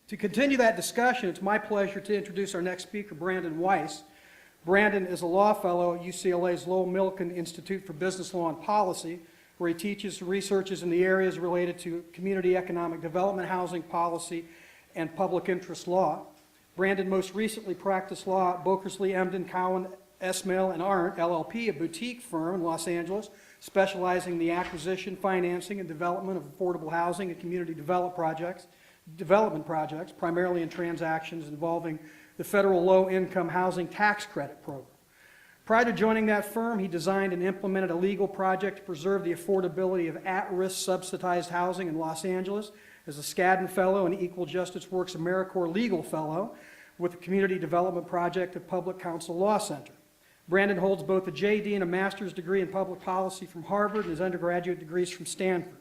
To continue that discussion, it's my pleasure to introduce our next speaker, Brandon Weiss. Brandon is a law fellow at UCLA's Lowell Milken Institute for Business Law and Policy, where he teaches and researches in the areas related to community economic development, housing policy, and public interest law. Brandon most recently practiced law at Bokersley, Emden, Cowan, Esmail, and Arndt, LLP, a boutique firm in Los Angeles, specializing in the acquisition, financing, and development of affordable housing and community development projects, primarily in transactions involving the federal low-income housing tax credit program. Prior to joining that firm, he designed and implemented a legal project to preserve the affordability of at-risk subsidized housing in Los Angeles as a Skadden Fellow and Equal Justice Works AmeriCorps Legal Fellow with the Community Development Project at Public Counsel Law Center. Brandon holds both a JD and a master's degree in public policy from Harvard and his undergraduate degrees from Stanford.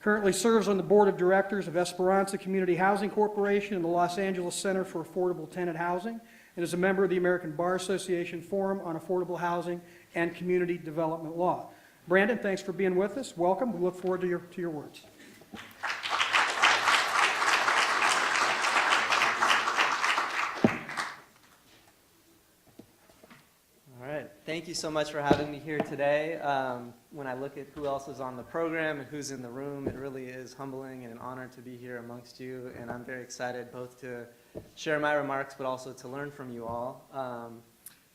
Currently serves on the board of directors of Esperanza Community Housing Corporation and the Los Angeles Center for Affordable Tenant Housing, and is a member of the American Bar Association Forum on Affordable Housing and Community Development Law. Brandon, thanks for being with us. Welcome. We look forward to your words. All right. Thank you so much for having me here today. When I look at who else is on the program and who's in the room, it really is humbling and an honor to be here amongst you, and I'm very excited both to share my remarks but also to learn from you all.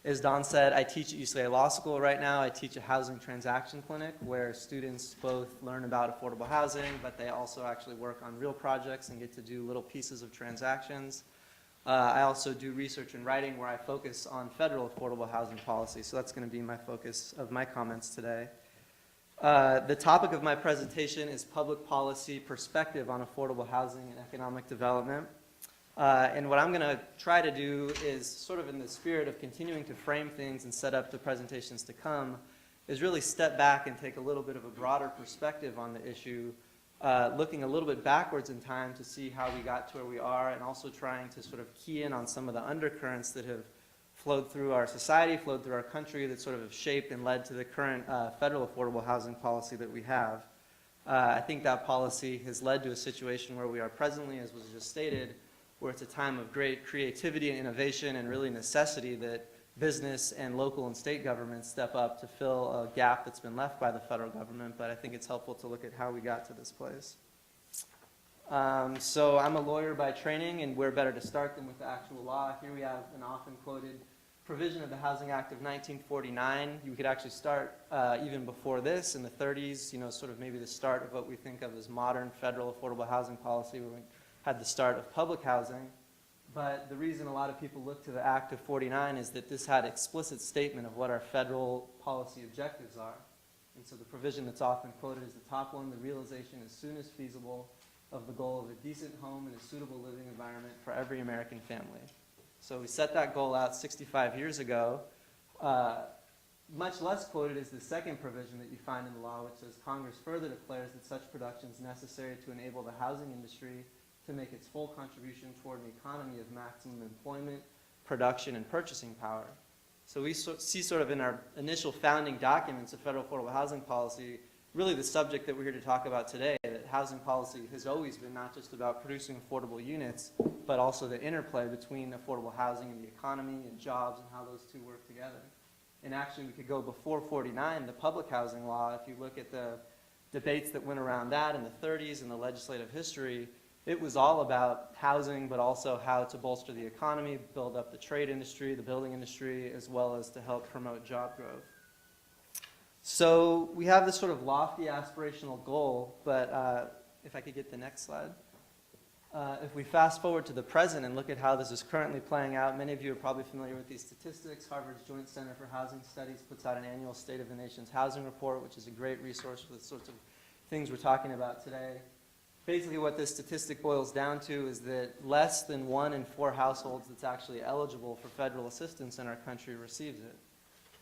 As Don said, I teach at UCLA Law School right now. I teach a housing transaction clinic where students both learn about affordable housing, but they also actually work on real projects and get to do little pieces of transactions. I also do research and writing where I focus on federal affordable housing policy, so that's going to be my focus of my comments today. The topic of my presentation is public policy perspective on affordable housing and economic development. And what I'm going to try to do is, sort of in the spirit of continuing to frame things and set up the presentations to come, is really step back and take a little bit of a broader perspective on the issue, looking a little bit backwards in time to see how we got to where we are, and also trying to sort of key in on some of the undercurrents that have flowed through our society, flowed through our country, that sort of have shaped and led to the current federal affordable housing policy that we have. I think that policy has led to a situation where we are presently, as was just stated, where it's a time of great creativity and innovation and really necessity that business and local and state governments step up to fill a gap that's been left by the federal government, but I think it's helpful to look at how we got to this place. So I'm a lawyer by training, and where better to start than with the actual law. Here we have an often quoted provision of the Housing Act of 1949. You could actually start even before this, in the 30s, you know, sort of maybe the start of what we think of as modern federal affordable housing policy, where we had the start of public housing. But the reason a lot of people look to the Act of 49 is that this had explicit statement of what our federal policy objectives are. And so the provision that's often quoted is the top one: the realization as soon as feasible of the goal of a decent home and a suitable living environment for every American family. So we set that goal out 65 years ago. Much less quoted is the second provision that you find in the law, which says Congress further declares that such production is necessary to enable the housing industry to make its full contribution toward an economy of maximum employment, production, and purchasing power. So we see sort of in our initial founding documents of federal affordable housing policy, really the subject that we're here to talk about today, that housing policy has always been not just about producing affordable units, but also the interplay between affordable housing and the economy and jobs and how those two work together. And actually we could go before 49, the public housing law. If you look at the debates that went around that in the 30s and the legislative history, it was all about housing, but also how to bolster the economy, build up the trade industry, the building industry, as well as to help promote job growth. So we have this sort of lofty aspirational goal, but if I could get the next slide. If we fast forward to the present and look at how this is currently playing out, many of you are probably familiar with these statistics. Harvard's Joint Center for Housing Studies puts out an annual State of the Nation's Housing Report, which is a great resource for the sorts of things we're talking about today. Basically what this statistic boils down to is that less than 1 in 4 households that's actually eligible for federal assistance in our country receives it.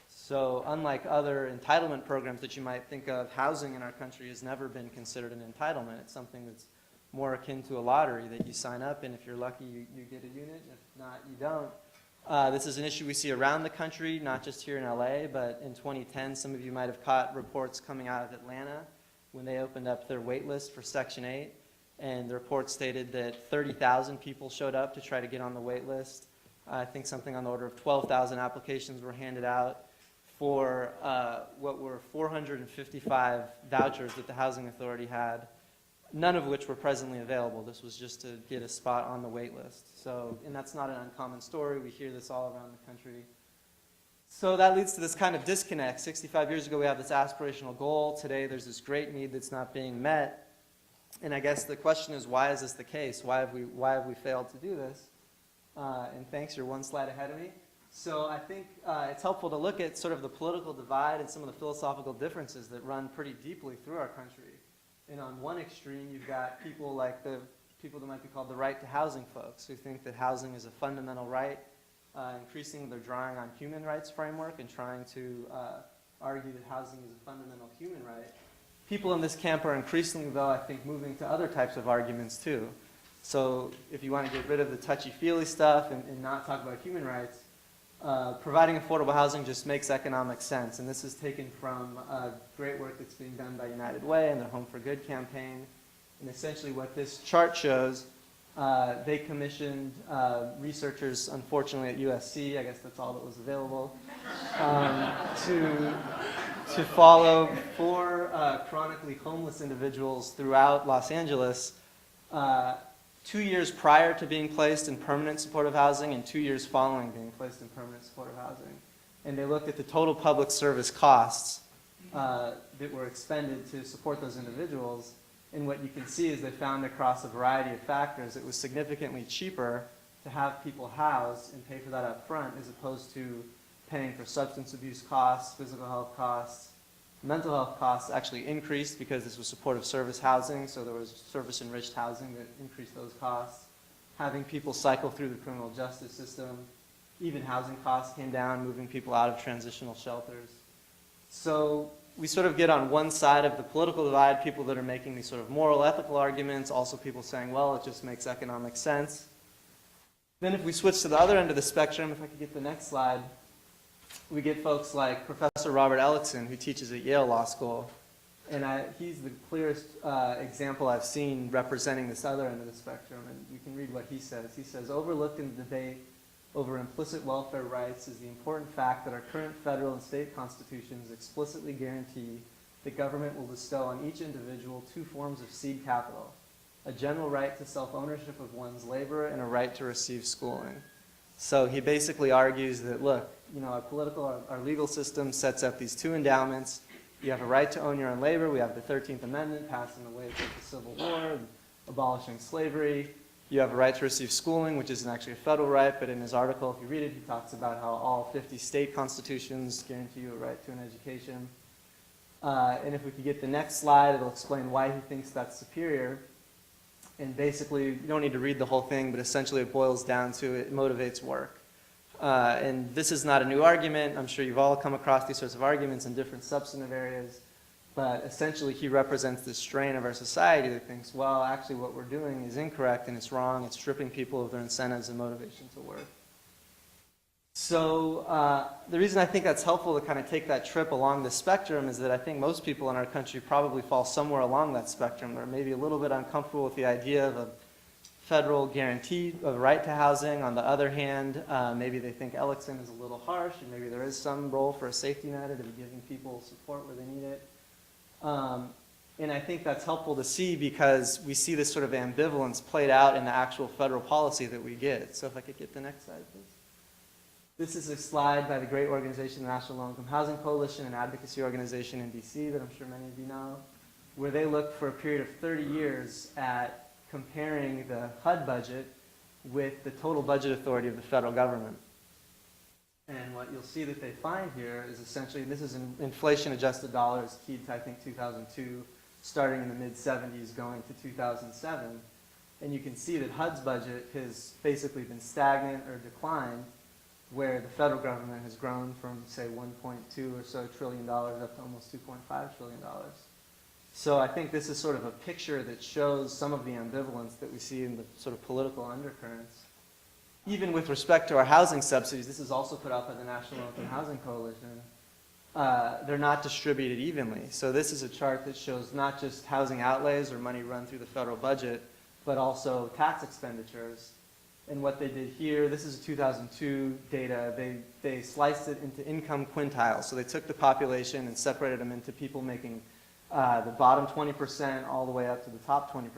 So unlike other entitlement programs that you might think of, housing in our country has never been considered an entitlement. It's something that's more akin to a lottery that you sign up, and if you're lucky, you get a unit. If not, you don't. This is an issue we see around the country, not just here in LA, but in 2010, some of you might have caught reports coming out of Atlanta when they opened up their wait list for Section 8. and the report stated that 30,000 people showed up to try to get on the wait list. I think something on the order of 12,000 applications were handed out for what were 455 vouchers that the Housing Authority had, none of which were presently available. This was just to get a spot on the wait list. So, and that's not an uncommon story. We hear this all around the country. So that leads to this kind of disconnect. 65 years ago, we have this aspirational goal. Today, there's this great need that's not being met. And I guess the question is, why is this the case? Why have we failed to do this? And thanks, you're one slide ahead of me. So I think it's helpful to look at sort of the political divide and some of the philosophical differences that run pretty deeply through our country. And on one extreme, you've got people like the people that might be called the right to housing folks, who think that housing is a fundamental right. Increasingly, they're drawing on human rights framework and trying to argue that housing is a fundamental human right. People in this camp are increasingly, though, I think, moving to other types of arguments, too. So if you want to get rid of the touchy-feely stuff and not talk about human rights, providing affordable housing just makes economic sense. And this is taken from great work that's being done by United Way and their Home for Good campaign. And essentially what this chart shows, they commissioned researchers, unfortunately at USC, I guess that's all that was available, to follow 4 chronically homeless individuals throughout Los Angeles 2 years prior to being placed in permanent supportive housing and 2 years following being placed in permanent supportive housing. And they looked at the total public service costs that were expended to support those individuals. And what you can see is they found across a variety of factors it was significantly cheaper to have people housed and pay for that up front as opposed to paying for substance abuse costs, physical health costs. Mental health costs actually increased because this was supportive service housing, so there was service-enriched housing that increased those costs. Having people cycle through the criminal justice system, even housing costs came down, moving people out of transitional shelters. So we sort of get on one side of the political divide, people that are making these sort of moral, ethical arguments, also people saying, well, it just makes economic sense. Then if we switch to the other end of the spectrum, if I could get the next slide, we get folks like Professor Robert Ellickson, who teaches at Yale Law School. And he's the clearest example I've seen representing this other end of the spectrum. And you can read what he says. He says, overlooked in the debate over implicit welfare rights is the important fact that our current federal and state constitutions explicitly guarantee that government will bestow on each individual 2 forms of seed capital, a general right to self-ownership of one's labor and a right to receive schooling. So he basically argues that, look, you know, our legal system sets up these 2 endowments. You have a right to own your own labor. We have the 13th Amendment passed in the wake of the Civil War, abolishing slavery. You have a right to receive schooling, which isn't actually a federal right, but in his article, if you read it, he talks about how all 50 state constitutions guarantee you a right to an education. And if we could get the next slide, it'll explain why he thinks that's superior. And basically, you don't need to read the whole thing, but essentially it boils down to it motivates work. And this is not a new argument. I'm sure you've all come across these sorts of arguments in different substantive areas. But essentially, he represents this strain of our society that thinks, well, actually what we're doing is incorrect and it's wrong. It's stripping people of their incentives and motivation to work. So the reason I think that's helpful to kind of take that trip along the spectrum is that I think most people in our country probably fall somewhere along that spectrum. They're maybe a little bit uncomfortable with the idea of a federal guarantee of a right to housing. On the other hand, maybe they think Ellickson is a little harsh, and maybe there is some role for a safety net of giving people support where they need it. And I think that's helpful to see because we see this sort of ambivalence played out in the actual federal policy that we get. So if I could get the next slide, please. This is a slide by the great organization, the National Low Income Housing Coalition, an advocacy organization in DC that I'm sure many of you know, where they looked for a period of 30 years at comparing the HUD budget with the total budget authority of the federal government. And what you'll see that they find here is essentially, this is in inflation-adjusted dollars, keyed to, I think, 2002, starting in the mid-70s, going to 2007. And you can see that HUD's budget has basically been stagnant or declined, where the federal government has grown from, say, 1.2 or so trillion dollars up to almost $2.5 trillion. So I think this is sort of a picture that shows some of the ambivalence that we see in the sort of political undercurrents. Even with respect to our housing subsidies, this is also put out by the National Low Income Housing Coalition, they're not distributed evenly. So this is a chart that shows not just housing outlays or money run through the federal budget, but also tax expenditures. And what they did here, this is 2002 data, they sliced it into income quintiles. So they took the population and separated them into people making the bottom 20% all the way up to the top 20%.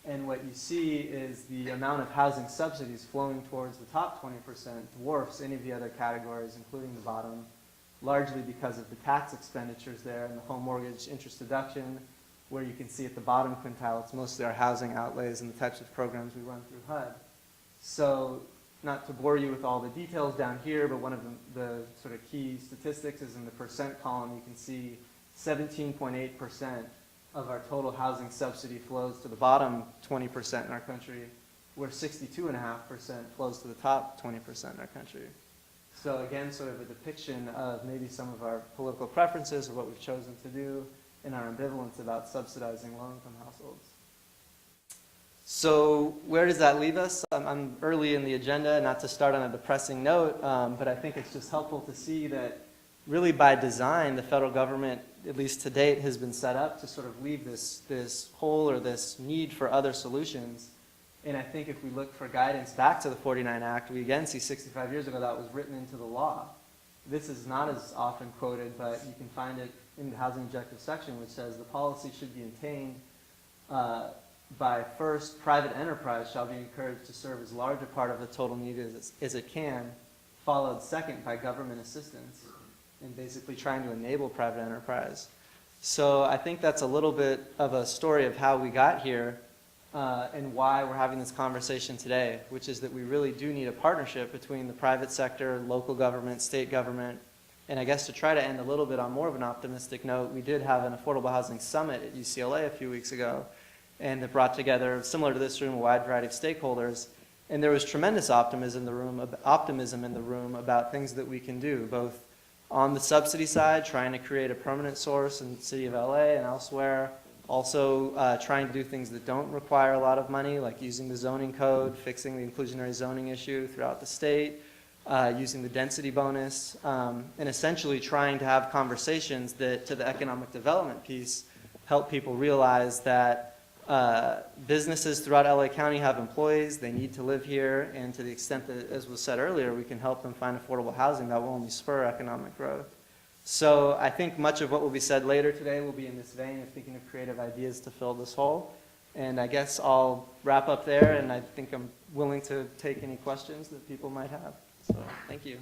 And what you see is the amount of housing subsidies flowing towards the top 20% dwarfs any of the other categories, including the bottom, largely because of the tax expenditures there and the home mortgage interest deduction, where you can see at the bottom quintile, it's mostly our housing outlays and the types of programs we run through HUD. So, not to bore you with all the details down here, but one of the sort of key statistics is in the percent column. You can see 17.8% of our total housing subsidy flows to the bottom 20% in our country, where 62.5% flows to the top 20% in our country. So again, sort of a depiction of maybe some of our political preferences or what we've chosen to do and our ambivalence about subsidizing low-income households. So where does that leave us? I'm early in the agenda, not to start on a depressing note, but I think it's just helpful to see that really by design, the federal government, at least to date, has been set up to sort of leave this hole or this need for other solutions. And I think if we look for guidance back to the 49 Act, we again see 65 years ago that was written into the law. This is not as often quoted, but you can find it in the housing objective section, which says the policy should be attained by first, private enterprise shall be encouraged to serve as large a part of the total need as it can, followed second by government assistance, and basically trying to enable private enterprise. So I think that's a little bit of a story of how we got here and why we're having this conversation today, which is that we really do need a partnership between the private sector, local government, state government, and I guess to try to end a little bit on more of an optimistic note, we did have an affordable housing summit at UCLA a few weeks ago, and it brought together, similar to this room, a wide variety of stakeholders. And there was tremendous optimism in the room about things that we can do, both on the subsidy side, trying to create a permanent source in the city of LA and elsewhere, also trying to do things that don't require a lot of money, like using the zoning code, fixing the inclusionary zoning issue throughout the state, using the density bonus, and essentially trying to have conversations that, to the economic development piece, help people realize that businesses throughout LA County have employees, they need to live here, and to the extent that, as was said earlier, we can help them find affordable housing, that will only spur economic growth. So I think much of what will be said later today will be in this vein of thinking of creative ideas to fill this hole. And I guess I'll wrap up there, and I think I'm willing to take any questions that people might have. So thank you.